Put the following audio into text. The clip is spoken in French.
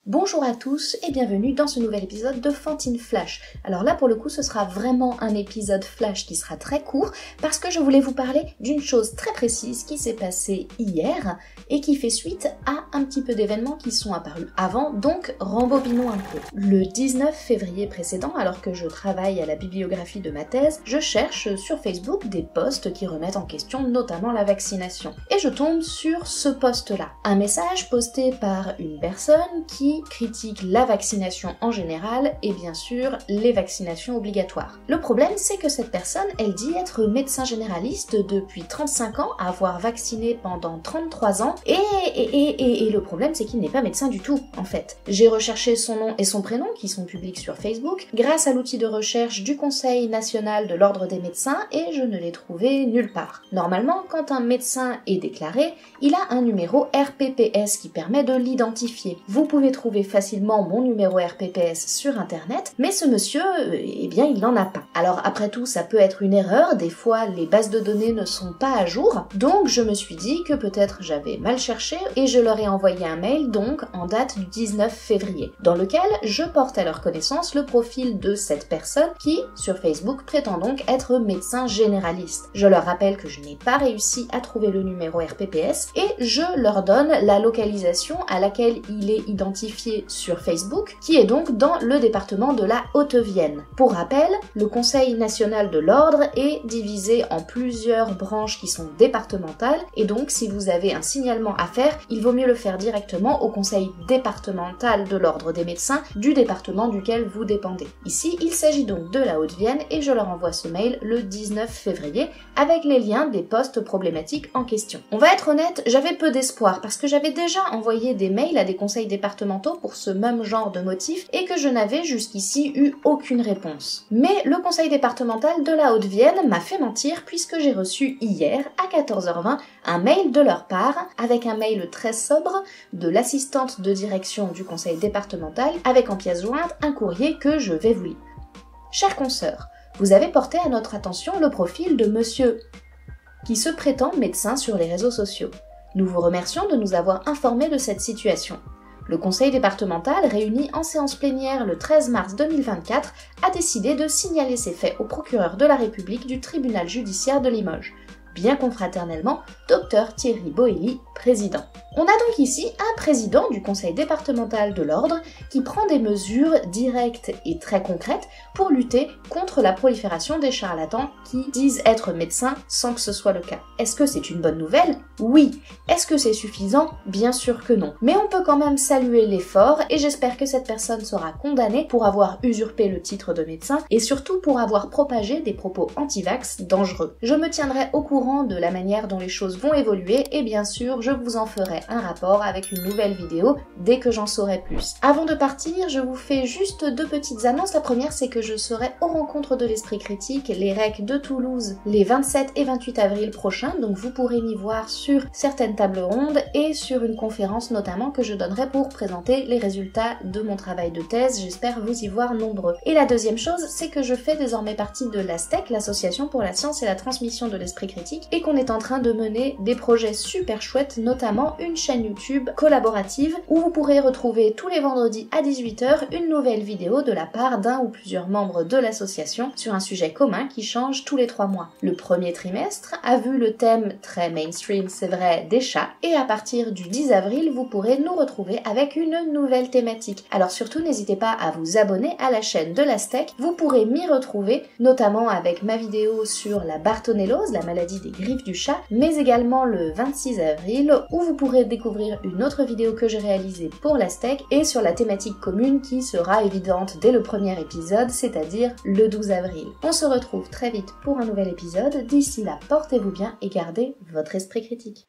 Bonjour à tous et bienvenue dans ce nouvel épisode de Fantine Flash. Alors là pour le coup ce sera vraiment un épisode flash qui sera très court parce que je voulais vous parler d'une chose très précise qui s'est passée hier et qui fait suite à un petit peu d'événements qui sont apparus avant, donc rembobinons un peu. Le 19 février précédent, alors que je travaille à la bibliographie de ma thèse, je cherche sur Facebook des posts qui remettent en question notamment la vaccination. Et je tombe sur ce post-là. Un message posté par une personne qui critique la vaccination en général et bien sûr les vaccinations obligatoires. Le problème c'est que cette personne, elle dit être médecin généraliste depuis 35 ans, avoir vacciné pendant 33 ans et le problème c'est qu'il n'est pas médecin du tout en fait. J'ai recherché son nom et son prénom qui sont publics sur Facebook grâce à l'outil de recherche du Conseil national de l'ordre des médecins et je ne l'ai trouvé nulle part. Normalement, quand un médecin est déclaré, il a un numéro RPPS qui permet de l'identifier. Vous pouvez trouver facilement mon numéro RPPS sur internet, mais ce monsieur, eh bien il n'en a pas. Alors après tout, ça peut être une erreur, des fois les bases de données ne sont pas à jour, donc je me suis dit que peut-être j'avais mal cherché et je leur ai envoyé un mail donc en date du 19 février, dans lequel je porte à leur connaissance le profil de cette personne qui, sur Facebook, prétend donc être médecin généraliste. Je leur rappelle que je n'ai pas réussi à trouver le numéro RPPS et je leur donne la localisation à laquelle il est identifié sur Facebook, qui est donc dans le département de la Haute-Vienne. Pour rappel, le Conseil national de l'ordre est divisé en plusieurs branches qui sont départementales, et donc si vous avez un signalement à faire, il vaut mieux le faire directement au Conseil départemental de l'ordre des médecins du département duquel vous dépendez. Ici, il s'agit donc de la Haute-Vienne, et je leur envoie ce mail le 19 février, avec les liens des postes problématiques en question. On va être honnête, j'avais peu d'espoir, parce que j'avais déjà envoyé des mails à des conseils départementaux pour ce même genre de motif et que je n'avais jusqu'ici eu aucune réponse. Mais le conseil départemental de la Haute-Vienne m'a fait mentir puisque j'ai reçu hier à 14h20 un mail de leur part avec un mail très sobre de l'assistante de direction du conseil départemental avec en pièce jointe un courrier que je vais vous lire. Chers consoeurs, vous avez porté à notre attention le profil de monsieur qui se prétend médecin sur les réseaux sociaux. Nous vous remercions de nous avoir informés de cette situation. Le conseil départemental, réuni en séance plénière le 13 mars 2024, a décidé de signaler ces faits au procureur de la République du tribunal judiciaire de Limoges. Bien confraternellement, Dr Thierry Boelly, président. On a donc ici un président du conseil départemental de l'ordre qui prend des mesures directes et très concrètes pour lutter contre la prolifération des charlatans qui disent être médecins sans que ce soit le cas. Est-ce que c'est une bonne nouvelle? Oui. Est-ce que c'est suffisant? Bien sûr que non. Mais on peut quand même saluer l'effort et j'espère que cette personne sera condamnée pour avoir usurpé le titre de médecin et surtout pour avoir propagé des propos anti-vax dangereux. Je me tiendrai au courant de la manière dont les choses vont évoluer et bien sûr je vous en ferai un rapport avec une nouvelle vidéo dès que j'en saurai plus. Avant de partir, je vous fais juste deux petites annonces. La première, c'est que je serai aux rencontres de l'Esprit Critique, les REC de Toulouse, les 27 et 28 avril prochains, donc vous pourrez m'y voir sur certaines tables rondes et sur une conférence notamment que je donnerai pour présenter les résultats de mon travail de thèse. J'espère vous y voir nombreux. Et la deuxième chose, c'est que je fais désormais partie de l'ASTEC, l'Association pour la science et la transmission de l'Esprit Critique, et qu'on est en train de mener des projets super chouettes, notamment une chaîne YouTube collaborative où vous pourrez retrouver tous les vendredis à 18h une nouvelle vidéo de la part d'un ou plusieurs membres de l'association sur un sujet commun qui change tous les 3 mois. Le premier trimestre a vu le thème très mainstream, c'est vrai, des chats, et à partir du 10 avril, vous pourrez nous retrouver avec une nouvelle thématique. Alors surtout, n'hésitez pas à vous abonner à la chaîne de l'Aztec, vous pourrez m'y retrouver, notamment avec ma vidéo sur la bartonellose, la maladie des griffes du chat, mais également le 26 avril, où vous pourrez découvrir une autre vidéo que j'ai réalisée pour l'Aztec et sur la thématique commune qui sera évidente dès le premier épisode, c'est-à-dire le 12 avril. On se retrouve très vite pour un nouvel épisode. D'ici là, portez-vous bien et gardez votre esprit critique.